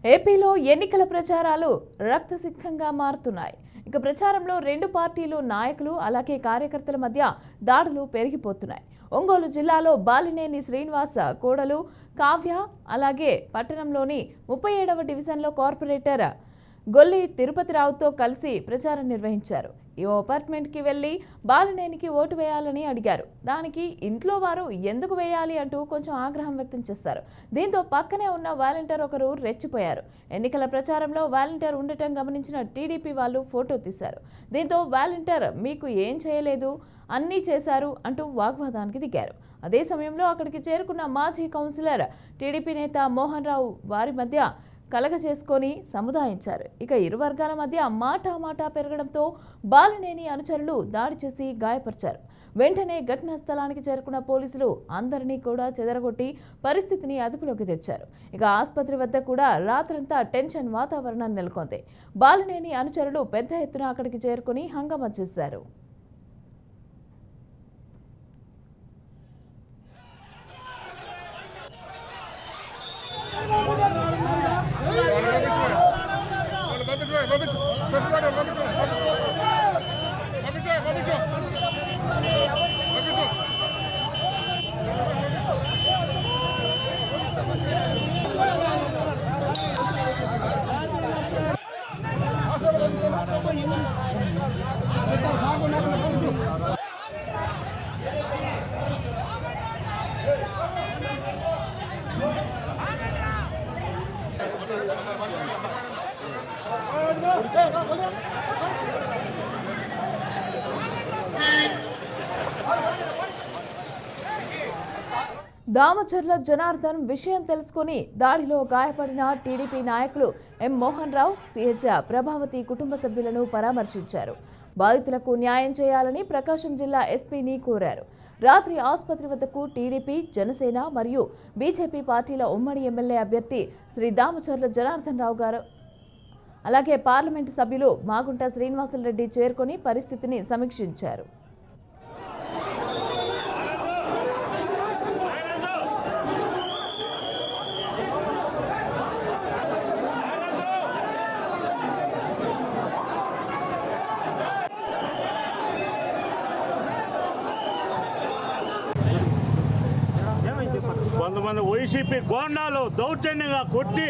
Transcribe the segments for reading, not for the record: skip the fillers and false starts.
ఏపీలో ఎన్నికల ప్రచారాలు రక్తసిక్తంగా మారుతున్నాయి. ఇక ప్రచారంలో రెండు పార్టీలు నాయకులు అలాగే కార్యకర్తల మధ్య దాడులు పెరిగిపోతున్నాయి. ఒంగోలు జిల్లాలో బాలినేని శ్రీనివాస కోడలు కావ్య అలాగే పట్టణంలోని 37వ డివిజన్లో కార్పొరేటర్ గొల్లి తిరుపతిరావుతో కలిసి ప్రచారం నిర్వహించారు. ఈ అపార్ట్మెంట్కి వెళ్లి బాలినేనికి ఓటు వేయాలని అడిగారు. దానికి ఇంట్లో వారు ఎందుకు వేయాలి అంటూ కొంచెం ఆగ్రహం వ్యక్తం చేశారు. దీంతో పక్కనే ఉన్న వాలంటీర్ ఒకరు రెచ్చిపోయారు. ఎన్నికల ప్రచారంలో వాలంటీర్ ఉండటం గమనించిన టీడీపీ వాళ్ళు ఫోటో తీశారు. దీంతో వాలంటీర్ మీకు ఏం చేయలేదు, అన్నీ చేశారు అంటూ వాగ్వాదానికి దిగారు. అదే సమయంలో అక్కడికి చేరుకున్న మాజీ కౌన్సిలర్ టీడీపీ నేత మోహన్ రావు వారి మధ్య కలగ చేసుకొని సముదాయించారు. ఇక ఇరు వర్గాల మధ్య మాటా పెరగడంతో బాలినేని అనుచరులు దాడి చేసి గాయపరిచారు. వెంటనే ఘటనా స్థలానికి చేరుకున్న పోలీసులు అందరినీ కూడా చెదరగొట్టి పరిస్థితిని అదుపులోకి తెచ్చారు. ఇక ఆసుపత్రి వద్ద కూడా రాత్రంతా టెన్షన్ వాతావరణం నెలకొంది. బాలినేని అనుచరులు పెద్ద ఎత్తున అక్కడికి చేరుకుని హంగామా చేశారు. దామచర్ల జనార్దన్ విషయం తెలుసుకుని దాడిలో గాయపడిన టీడీపీ నాయకులు ఎం మోహన్ రావు, సిహెచ్ ప్రభావతి కుటుంబ సభ్యులను పరామర్శించారు. బాధితులకు న్యాయం చేయాలని ప్రకాశం జిల్లా ఎస్పీని కోరారు. రాత్రి ఆసుపత్రి వద్దకు టీడీపీ, జనసేన మరియు బీజేపీ పార్టీల ఉమ్మడి ఎమ్మెల్యే అభ్యర్థి శ్రీ దామచర్ల జనార్దన్ రావు గారు అలాగే పార్లమెంటు సభ్యులు మాగుంట శ్రీనివాసులరెడ్డి చేరుకొని పరిస్థితిని సమీక్షించారు. కొంతమంది వైసీపీ గోండాలు దౌర్జన్యంగా కొట్టి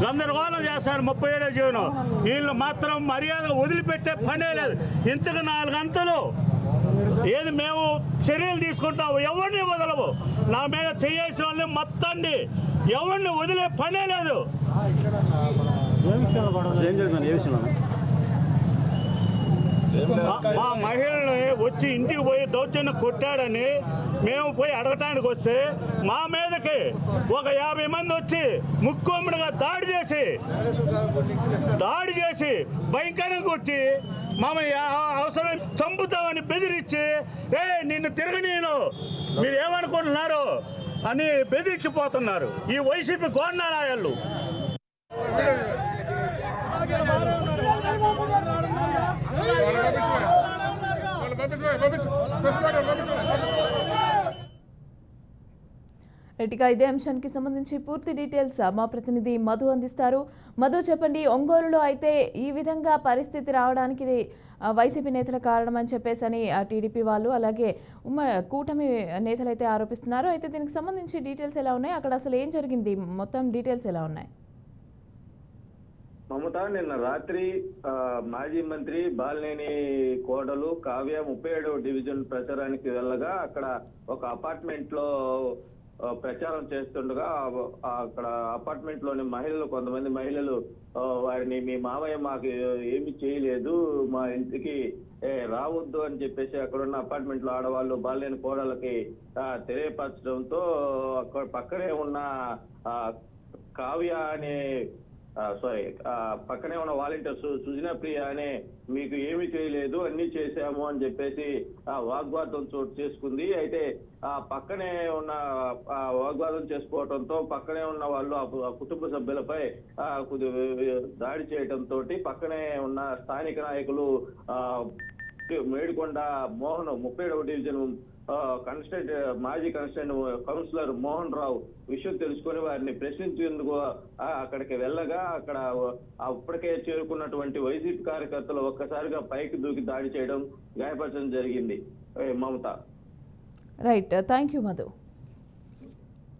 గందరగోళం చేస్తారు. 37వ జీవనం వీళ్ళు మాత్రం మర్యాద వదిలిపెట్టే పనే లేదు. ఇంతకు 4 గంటలు ఏది మేము చర్యలు తీసుకుంటాము, ఎవరిని వదలము. నా మీద చేయాల్సిన వాళ్ళని మొత్తాన్ని ఎవరిని వదిలే పనే లేదు. మా మహిళల్ని వచ్చి ఇంటికి పోయి దౌర్జన్యం కొట్టాడని మేము పోయి అడగటానికి వస్తే మా మీదకి ఒక 50 మంది వచ్చి ముక్కోముడుగా దాడి చేసి భయంకరంగా కొట్టి మమ్మల్ని అవసరం చంపుతామని బెదిరించి నిన్ను తిరగనీను మీరు ఏమనుకుంటున్నారు అని బెదిరించిపోతున్నారు ఈ వైసీపీ గోండారాయాళ్ళు. రెడ్డిగా ఇదే అంశానికి సంబంధించి పూర్తి డీటెయిల్స్ మా ప్రతినిధి మధు అందిస్తారు. మధు, చెప్పండి, ఒంగోలులో అయితే ఈ విధంగా పరిస్థితి రావడానికి వైసీపీ నేతల కారణమని చెప్పేసి టీడీపీ వాళ్ళు అలాగే కూటమి నేతలు అయితే ఆరోపిస్తున్నారు. అయితే దీనికి సంబంధించి డీటెయిల్స్ ఎలా ఉన్నాయి, అక్కడ అసలు ఏం జరిగింది, మొత్తం డీటెయిల్స్ ఎలా ఉన్నాయి? మమత, నిన్న రాత్రి మాజీ మంత్రి బాలినేని కోడలు కావ్య 37వ డివిజన్ ప్రచారానికి వెళ్ళగా అక్కడ ఒక అపార్ట్మెంట్ లో ప్రచారం చేస్తుండగా అక్కడ అపార్ట్మెంట్ లోని కొంతమంది మహిళలు వారిని మీ మావయ్య మాకు ఏమి చేయలేదు, మా ఇంటికి రావద్దు అని చెప్పేసి అక్కడున్న అపార్ట్మెంట్ లో ఆడవాళ్ళు బాలినేని కోడలకి తెలియపరచడంతో అక్కడ పక్కనే ఉన్న కావ్య అనే పక్కనే ఉన్న వాలంటీర్ సుజనా ప్రియ అనే మీకు ఏమి చేయలేదు అన్ని చేశాము అని చెప్పేసి వాగ్వాదం చోటు చేసుకుంది. అయితే ఆ పక్కనే ఉన్న వాగ్వాదం చేసుకోవడంతో పక్కనే ఉన్న వాళ్ళు ఆ కుటుంబ సభ్యులపై దాడి చేయడంతో పక్కనే ఉన్న స్థానిక నాయకులు మేడికొండ మోహన్ 37వ డివిజన్ మాజీ కన్స్టిట్యూంట్ కౌన్సిలర్ మోహన్ రావు విషయం తెలుసుకొని వారిని ప్రశ్నించేందుకు అక్కడికి వెళ్ళగా అక్కడ అప్పటికే చేరుకున్నటువంటి వైసీపీ కార్యకర్తలు ఒక్కసారిగా పైకి దూకి దాడి చేయడం, గాయపరచడం జరిగింది. Mamata. Right, thank you Madhu.